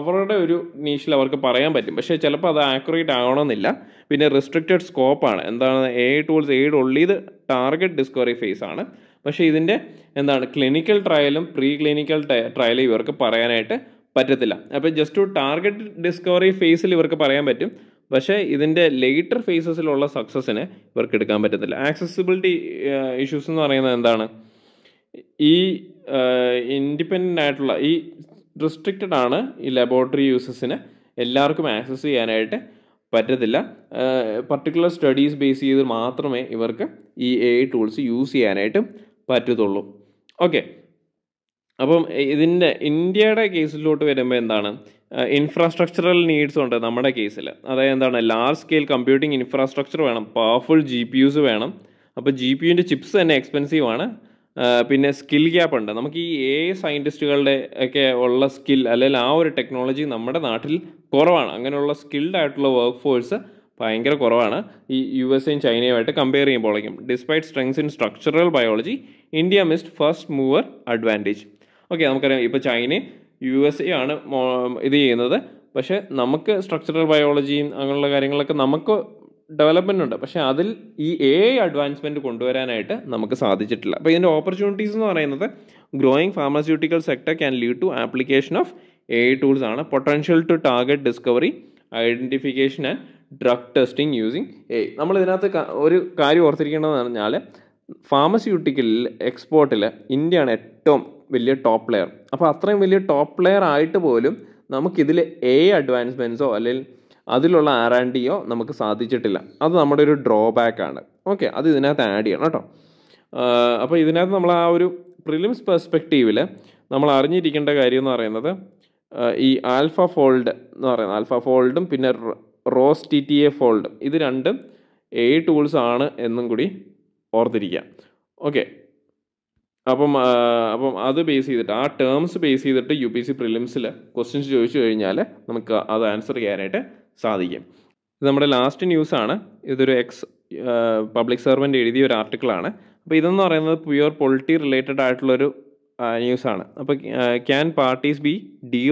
അവരുടെ ഒരു നീഷിൽ അവർക്ക് പറയാൻ പറ്റും, പക്ഷേ ചിലപ്പോൾ അത് ആക്യുറേറ്റ് ആകണമെന്നില്ല. പിന്നെ റെസ്ട്രിക്റ്റഡ് സ്കോപ്പാണ്. എന്താണ് ടൂൾസ് ഓൺലി ഇത് ടാർഗറ്റ് ഡിസ്കവറി ഫേസ് ആണ്. പക്ഷേ ഇതിൻ്റെ എന്താണ് ക്ലിനിക്കൽ ട്രയലും പ്രീ ക്ലിനിക്കൽ ട്രയലും ഇവർക്ക് പറയാനായിട്ട് പറ്റത്തില്ല. അപ്പോൾ ജസ്റ്റ് ടാർഗറ്റ് ഡിസ്കവറി ഫേസിൽ ഇവർക്ക് പറയാൻ പറ്റും, പക്ഷേ ഇതിൻ്റെ ലേറ്റർ ഫേസസിലുള്ള സക്സസ്സിനെ ഇവർക്ക് എടുക്കാൻ പറ്റത്തില്ല. ആക്സസിബിലിറ്റി ഇഷ്യൂസ് എന്ന് പറയുന്നത് എന്താണ്? ഈ ഇൻഡിപെൻഡൻ്റ് ആയിട്ടുള്ള ഈ റെസ്ട്രിക്റ്റഡ് ആണ് ഈ ലബോറട്ടറി യൂസസിന് എല്ലാവർക്കും ആക്സസ് ചെയ്യാനായിട്ട് പറ്റത്തില്ല. പർട്ടിക്കുലർ സ്റ്റഡീസ് ബേസ് ചെയ്ത് മാത്രമേ ഇവർക്ക് ഈ ടൂൾസ് യൂസ് ചെയ്യാനായിട്ട് പറ്റത്തുള്ളൂ. ഓക്കെ, അപ്പം ഇന്ത്യയുടെ കേസിലോട്ട് വരുമ്പോൾ എന്താണ് ഇൻഫ്രാസ്ട്രക്ചറൽ നീഡ്സ് ഉണ്ട് നമ്മുടെ കേസിൽ. അതായത് എന്താണ് ലാർജ് സ്കെയിൽ കമ്പ്യൂട്ടിംഗ് ഇൻഫ്രാസ്ട്രക്ചർ വേണം, പവർഫുൾ GPUs വേണം. അപ്പോൾ GPUവിൻ്റെ ചിപ്സ് തന്നെ എക്സ്പെൻസീവ് ആണ്. പിന്നെ സ്കിൽ ഗ്യാപ്പ് ഉണ്ട്. നമുക്ക് ഈ സയൻറ്റിസ്റ്റുകളുടെ ഒക്കെ ഉള്ള സ്കിൽ അല്ലെങ്കിൽ ആ ഒരു ടെക്നോളജി നമ്മുടെ നാട്ടിൽ കുറവാണ്. അങ്ങനെയുള്ള സ്കിൽഡ് ആയിട്ടുള്ള വർക്ക് ഫോഴ്സ് ഭയങ്കര കുറവാണ് ഈ USA ചൈനയുമായിട്ട് കമ്പയർ ചെയ്യുമ്പോഴേക്കും. Despite strengths in structural biology, India missed first mover advantage. Okay, നമുക്കറിയാം ഇപ്പോൾ ചൈനയും USA ആണ് ഇത് ചെയ്യുന്നത്, പക്ഷേ നമുക്ക് സ്ട്രക്ചറൽ ബയോളജിയും അങ്ങനെയുള്ള കാര്യങ്ങളൊക്കെ നമുക്ക് ഡെവലപ്മെൻ്റ് ഉണ്ട്, പക്ഷേ അതിൽ ഈ അഡ്വാൻസ്മെൻറ്റ് കൊണ്ടുവരാനായിട്ട് നമുക്ക് സാധിച്ചിട്ടില്ല. അപ്പോൾ ഇതിൻ്റെ ഓപ്പർച്യൂണിറ്റീസ് എന്ന് പറയുന്നത് growing pharmaceutical sector can lead to application of tools ആണ്. Potential to target discovery, identification and drug testing using നമ്മൾ ഇതിനകത്ത് ഒരു കാര്യം ഓർത്തിരിക്കേണ്ടതെന്ന് പറഞ്ഞാൽ ഫാർമസ്യൂട്ടിക്കൽ എക്സ്പോർട്ടിൽ ഇന്ത്യയാണ് ഏറ്റവും വലിയ ടോപ്പ് പ്ലെയർ. അപ്പോൾ അത്രയും വലിയ ടോപ്പ് പ്ലെയർ ആയിട്ട് പോലും നമുക്കിതിൽ അഡ്വാൻസ്മെൻറ്റ്സോ അല്ലെങ്കിൽ അതിലുള്ള R&Dയോ നമുക്ക് സാധിച്ചിട്ടില്ല. അത് നമ്മുടെ ഒരു ഡ്രോബാക്കാണ്. ഓക്കെ, അത് ഇതിനകത്ത് ആഡ് ചെയ്യണം കേട്ടോ. അപ്പോൾ ഇതിനകത്ത് നമ്മൾ ആ ഒരു പ്രിലിംസ് പെർസ്പെക്റ്റീവിൽ നമ്മൾ അറിഞ്ഞിരിക്കേണ്ട കാര്യം എന്ന് പറയുന്നത് ഈ AlphaFold എന്ന് പറയുന്നത് AlphaFoldഉം പിന്നെ ROS-TTA ഫോൾഡും ഇത് രണ്ടും ടൂൾസ് ആണ് എന്നും കൂടി ഓർത്തിരിക്കുക. ഓക്കെ, അപ്പം അത് ബേസ് ചെയ്തിട്ട് ആ ടേംസ് ബേസ് ചെയ്തിട്ട് UPSC പ്രിലിംസിൽ ക്വസ്റ്റ്യൻസ് ചോദിച്ചു കഴിഞ്ഞാൽ നമുക്ക് അത് ആൻസർ ചെയ്യാനായിട്ട് സാധിക്കും. ഇത് നമ്മുടെ ലാസ്റ്റ് ന്യൂസാണ്. ഇതൊരു പബ്ലിക് സർവൻ്റ് എഴുതിയ ഒരു ആർട്ടിക്കിളാണ്. അപ്പോൾ ഇതെന്ന് പറയുന്നത് പ്യുവർ പൊളിറ്റി റിലേറ്റഡ് ആയിട്ടുള്ളൊരു ന്യൂസാണ്. അപ്പോൾ can parties B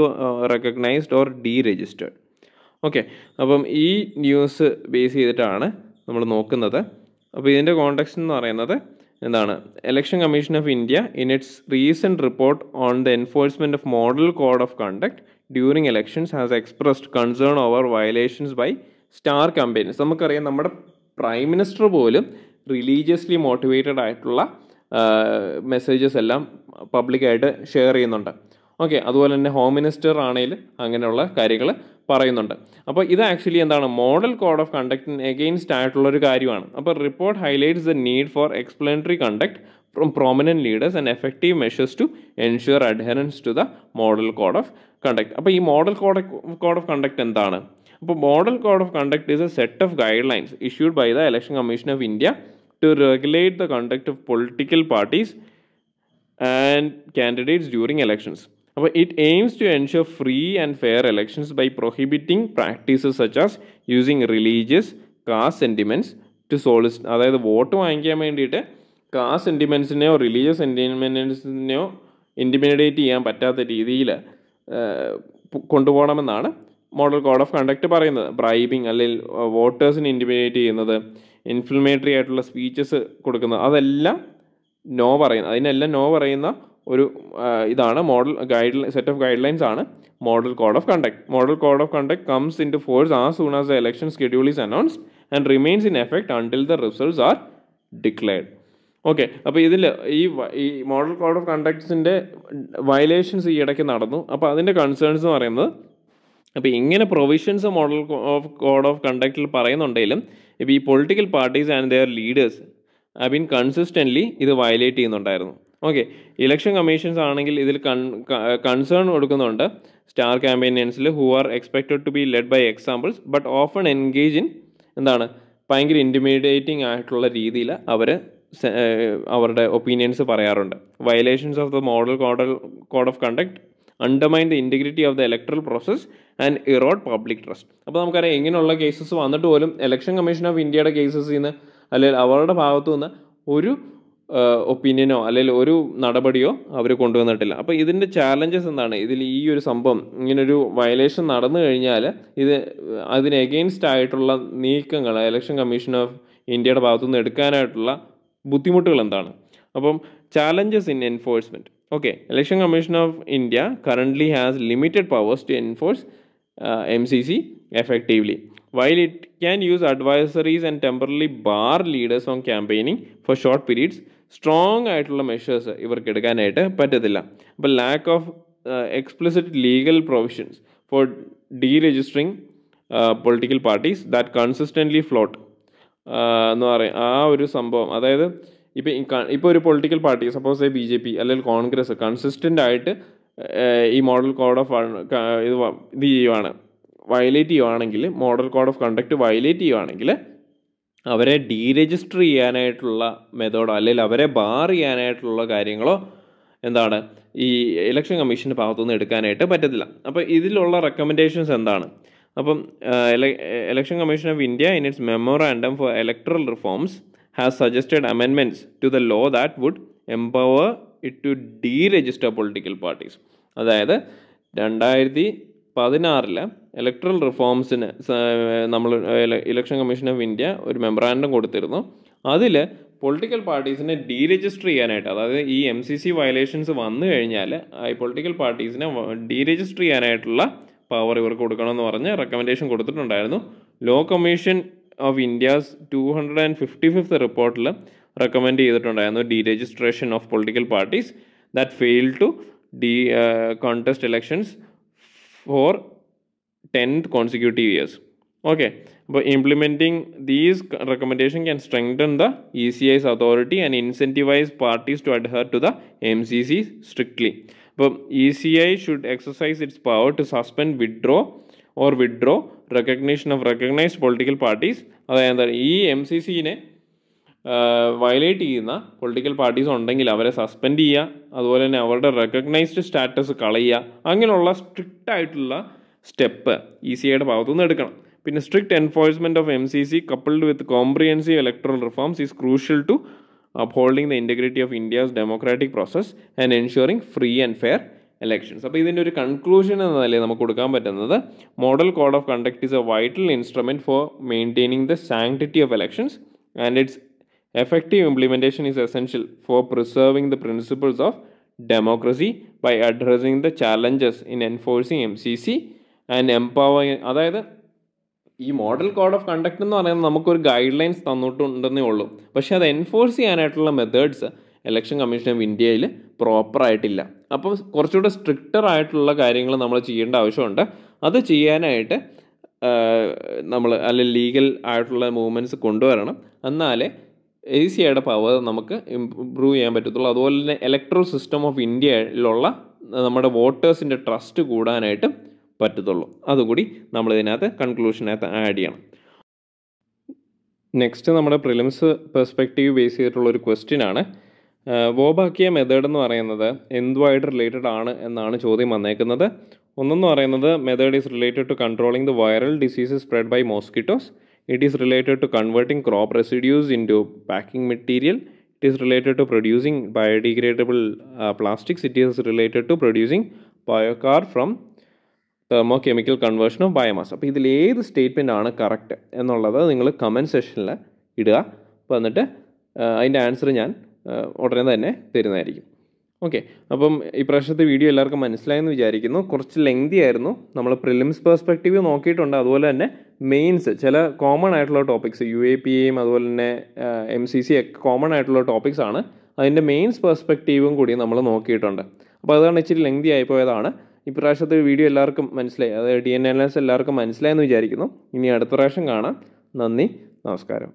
recognised or registered? Okay, അപ്പം ഈ ന്യൂസ് ബേസ് ചെയ്തിട്ടാണ് നമ്മൾ നോക്കുന്നത്. അപ്പോൾ ഇതിൻ്റെ കോണ്ടെക്സ്റ്റ് എന്ന് പറയുന്നത് എന്താണ്? Election commission of India in its recent report on the enforcement of model code of conduct during elections has expressed concern over violations by star campaigners. നമുക്കറിയാം നമ്മുടെ പ്രൈം മിനിസ്റ്റർ പോലും റിലീജിയസ്ലി മോട്ടിവേറ്റഡ് ആയിട്ടുള്ള messages എല്ലാം പബ്ലിക്കായിട്ട് share ചെയ്യുന്നുണ്ട്. Okay, അതുപോലെ തന്നെ home minister ആണെങ്കിലും അങ്ങനെയുള്ള കാര്യങ്ങൾ പറയുന്നുണ്ട്. അപ്പോൾ ഇത് ആക്ച്വലി എന്താണ് മോഡൽ കോഡ് ഓഫ് കണ്ടക്റ്റിന് എഗെയിൻസ്റ്റ് ആയിട്ടുള്ളൊരു കാര്യമാണ്. അപ്പോൾ report highlights the need for explanatory conduct from prominent leaders and effective measures to ensure adherence to the model code of conduct. അപ്പോൾ ഈ മോഡൽ കോഡ് ഓഫ് കണ്ടക്ട് എന്താണ്? അപ്പോൾ model code of conduct is a set of guidelines issued by the Election commission of India to regulate the conduct of political parties and candidates during elections. അപ്പോൾ it aims to ensure free and fair elections by prohibiting practices such as using religious, caste sentiments to solicit, അതായത് vote വാങ്ങിക്കാൻ വേണ്ടിയിട്ട് caste സെൻറ്റിമെൻറ്റ്സിനെയോ religious സെൻറ്റിമെൻറ്റ്സിനെയോ intimidate ചെയ്യാൻ പറ്റാത്ത രീതിയിൽ കൊണ്ടുപോകണമെന്നാണ് മോഡൽ കോഡ് ഓഫ് കണ്ടക്ട് പറയുന്നത്. ബ്രൈബിങ് അല്ലെങ്കിൽ വോട്ടേഴ്സിനെ ഇൻറ്റിമിഡേറ്റ് ചെയ്യുന്നത്, ഇൻഫ്ലമേറ്ററി ആയിട്ടുള്ള സ്പീച്ചസ് കൊടുക്കുന്നത്, അതെല്ലാം നോ പറയുന്നത്, അതിനെല്ലാം നോ പറയുന്ന ഒരു ഇതാണ് സെറ്റ് ഓഫ് ഗൈഡ് ലൈൻസ് ആണ് model code of conduct. Model code of conduct comes in to force as soon as the election schedule is announced and remains in effect until the results are declared. Okay, അപ്പോൾ ഇതിൽ ഈ model code of കണ്ടക്ട്സിൻ്റെ violations ഈ ഇടയ്ക്ക് നടന്നു. അപ്പോൾ അതിൻ്റെ concerns എന്ന് പറയുന്നത്, അപ്പോൾ ഇങ്ങനെ പ്രൊവിഷൻസ് മോഡൽ കോഡ് ഓഫ് കണ്ടക്റ്റിൽ പറയുന്നുണ്ടെങ്കിലും ഇപ്പോൾ ഈ political parties and their leaders have been consistently ഇത് വയലേറ്റ് ചെയ്യുന്നുണ്ടായിരുന്നു. ഓക്കെ, ഇലക്ഷൻ കമ്മീഷൻസ് ആണെങ്കിൽ ഇതിൽ കൺസേൺ കൊടുക്കുന്നുണ്ട് സ്റ്റാർ ക്യാമ്പയിനേഴ്സിൽ who are expected to be led by examples but often engage in ഭയങ്കര ഇൻറ്റിമിഡേറ്റിംഗ് ആയിട്ടുള്ള രീതിയിൽ അവർ അവരുടെ ഒപ്പീനിയൻസ് പറയാറുണ്ട്. Violations of the model code of conduct undermine the integrity of the electoral process and erode public trust. അപ്പോൾ നമുക്കറിയാം ഇങ്ങനെയുള്ള cases വന്നിട്ട് പോലും ഇലക്ഷൻ കമ്മീഷൻ ഓഫ് ഇന്ത്യയുടെ കേസസിൽ നിന്ന് അല്ലെങ്കിൽ അവരുടെ ഭാഗത്തു നിന്ന് ഒരു ഒപ്പീനിയനോ അല്ലെങ്കിൽ ഒരു നടപടിയോ അവർ കൊണ്ടുവന്നിട്ടില്ല. അപ്പോൾ ഇതിൻ്റെ ചാലഞ്ചസ് എന്താണ്? ഇതിൽ ഈ ഒരു സംഭവം ഇങ്ങനൊരു വയലേഷൻ നടന്നു കഴിഞ്ഞാൽ അതിന് എഗെയിൻസ്റ്റ് ആയിട്ടുള്ള നീക്കങ്ങൾ ഇലക്ഷൻ കമ്മീഷൻ ഓഫ് ഇന്ത്യയുടെ ഭാഗത്തുനിന്ന് എടുക്കാനായിട്ടുള്ള ബുദ്ധിമുട്ടുകൾ എന്താണ്? അപ്പം challenges in enforcement. Okay, Election Commission of India currently has limited powers to enforce MCC effectively. While it can use advisories and temporarily bar leaders from campaigning for short periods, strong ആയിട്ടുള്ള measures ഇവർക്ക് എടുക്കാനായിട്ട് പറ്റത്തില്ല. അപ്പോൾ lack of explicit legal provisions for deregistering political parties that consistently flout എന്ന് പറയും ആ ഒരു സംഭവം. അതായത് ഇപ്പോൾ ഒരു പൊളിറ്റിക്കൽ പാർട്ടി സപ്പോസ് BJP അല്ലെങ്കിൽ കോൺഗ്രസ് കൺസിസ്റ്റൻ്റ് ആയിട്ട് ഈ മോഡൽ കോഡ് ഓഫ് ഇത് ചെയ്യുവാണ്, വയലേറ്റ് ചെയ്യുവാണെങ്കിൽ, model code of conduct violate ചെയ്യുവാണെങ്കിൽ അവരെ ഡീരജിസ്റ്റർ ചെയ്യാനായിട്ടുള്ള മെത്തേഡോ അല്ലെങ്കിൽ അവരെ ബാർ ചെയ്യാനായിട്ടുള്ള കാര്യങ്ങളോ ഈ ഇലക്ഷൻ കമ്മീഷൻ്റെ ഭാഗത്തുനിന്ന് എടുക്കാനായിട്ട് പറ്റത്തില്ല. അപ്പോൾ ഇതിലുള്ള റെക്കമെൻഡേഷൻസ് എന്താണ്? അപ്പം election commission of India in its memorandum for electoral reforms has suggested amendments to the law that would empower it to deregister political parties. അതായത് 2016 ഇലക്ട്രൽ റിഫോംസിന് നമ്മൾ ഇലക്ഷൻ കമ്മീഷൻ ഓഫ് ഇന്ത്യ ഒരു മെമ്മറാണ്ടം കൊടുത്തിരുന്നു. അതിൽ political പാർട്ടീസിനെ ഡീരജിസ്റ്റർ ചെയ്യാനായിട്ട്, അതായത് ഈ MCC violations വന്നു കഴിഞ്ഞാൽ ഈ പൊളിറ്റിക്കൽ പാർട്ടീസിനെ ഡീരജിസ്റ്റർ ചെയ്യാനായിട്ടുള്ള പവർ ഇവർക്ക് കൊടുക്കണമെന്ന് പറഞ്ഞ് റെക്കമെൻഡേഷൻ കൊടുത്തിട്ടുണ്ടായിരുന്നു. Law commission of India's 255th റിപ്പോർട്ടിൽ റെക്കമെൻഡ് ചെയ്തിട്ടുണ്ടായിരുന്നു deregistration of political parties that fail to contest elections for 10th consecutive years. Okay, but implementing these recommendations can strengthen the ECI's authority and incentivize parties to adhere to the MCC strictly. But ECI should exercise its power to suspend, withdraw recognition of recognized political parties. അതായത് ഈ MCCനെ violate ചെയ്യുന്ന political parties ഉണ്ടെങ്കിൽ അവരെ suspend ചെയ്യുക, അതുപോലെ തന്നെ അവരുടെ recognised status കളയുക, അങ്ങനെയുള്ള സ്ട്രിക്റ്റ് ആയിട്ടുള്ള സ്റ്റെപ്പ് ECIയുടെ ഭാഗത്തുനിന്ന് എടുക്കണം. പിന്നെ strict enforcement of MCC coupled with comprehensive electoral reforms is crucial to upholding the integrity of India's democratic process and ensuring free and fair elections. അപ്പോൾ ഇതിൻ്റെ ഒരു കൺക്ലൂഷൻ എന്ന നിലയിൽ നമുക്ക് കൊടുക്കാൻ പറ്റുന്നത് model code of conduct is A vital instrument for maintaining the sanctity of elections and it's effective implementation is essential for preserving the principles of democracy by addressing the challenges in enforcing MCC and empowering. അതായത് ഈ model code of conduct എന്ന് പറയുന്നത് നമുക്കൊരു guide lines തന്നിട്ടുണ്ടെന്നേ ഉള്ളൂ, പക്ഷേ അത് enforce ചെയ്യാനായിട്ടുള്ള methods election commission of ഇന്ത്യയിൽ പ്രോപ്പറായിട്ടില്ല. അപ്പോൾ കുറച്ചുകൂടെ സ്ട്രിക്റ്റർ ആയിട്ടുള്ള കാര്യങ്ങൾ നമ്മൾ ചെയ്യേണ്ട ആവശ്യമുണ്ട്. അത് ചെയ്യാനായിട്ട് നമ്മൾ അല്ലെങ്കിൽ ലീഗൽ ആയിട്ടുള്ള മൂവ്മെൻറ്റ്സ് കൊണ്ടുവരണം, എന്നാലേ ECIയുടെ പവർ നമുക്ക് ഇംപ്രൂവ് ചെയ്യാൻ പറ്റത്തുള്ളൂ. അതുപോലെ തന്നെ ഇലക്ട്രൽ സിസ്റ്റം ഓഫ് ഇന്ത്യയിലുള്ള നമ്മുടെ വോട്ടേഴ്സിൻ്റെ ട്രസ്റ്റ് കൂടാനായിട്ട് പറ്റത്തുള്ളൂ. അതുകൂടി നമ്മൾ ഇതിനകത്ത് കൺക്ലൂഷനകത്ത് ആഡ് ചെയ്യണം. നെക്സ്റ്റ് നമ്മുടെ പ്രിലിംസ് പെർസ്പെക്റ്റീവ് ബേസ് ചെയ്തിട്ടുള്ളൊരു ക്വസ്റ്റ്യൻ ആണ്. വോബാക്കിയ മെത്തേഡ് എന്ന് പറയുന്നത് എന്തുമായിട്ട് റിലേറ്റഡ് ആണ് എന്നാണ് ചോദ്യം വന്നേക്കുന്നത്. ഒന്നെന്ന് പറയുന്നത് method is related to controlling the viral diseases spread by mosquitoes. It is related to converting crop residues into packing material. It is related to producing biodegradable plastics. It is related to producing biocar from thermochemical conversion of biomass. അപ്പോൾ ഇതിൽ ഏത് statement ആണ് correct എന്നുള്ളത് നിങ്ങൾ comment സെക്ഷനിൽ ഇടുക. അപ്പോൾ എന്നിട്ട് അതിൻ്റെ ആൻസർ ഞാൻ ഉടനെ തന്നെ തരുന്നതായിരിക്കും. ഓക്കെ, അപ്പം ഈ പ്രാവശ്യത്തെ വീഡിയോ എല്ലാവർക്കും മനസ്സിലായെന്ന് വിചാരിക്കുന്നു. കുറച്ച് ലെങ്തി ആയിരുന്നു. നമ്മൾ പ്രിലിംസ് പെർസ്പെക്റ്റീവ് നോക്കിയിട്ടുണ്ട്, അതുപോലെ തന്നെ മെയിൻസ് ചില കോമൺ ആയിട്ടുള്ള ടോപ്പിക്സ് UAPAയും അതുപോലെ തന്നെ MCC ഒക്കെ കോമൺ ആയിട്ടുള്ള ടോപ്പിക്സ് ആണ്. അതിൻ്റെ മെയിൻസ് പെർസ്പെക്റ്റീവും കൂടി നമ്മൾ നോക്കിയിട്ടുണ്ട്. അപ്പോൾ അതാണ് ഇച്ചിരി ലെങ്തി ആയിപ്പോയതാണ്. ഇപ്രാവശ്യത്തെ വീഡിയോ എല്ലാവർക്കും മനസ്സിലായി, അതായത് DNA അനാലിസിസ് എല്ലാവർക്കും മനസ്സിലായെന്ന് വിചാരിക്കുന്നു. ഇനി അടുത്ത പ്രാവശ്യം കാണാം. നന്ദി, നമസ്കാരം.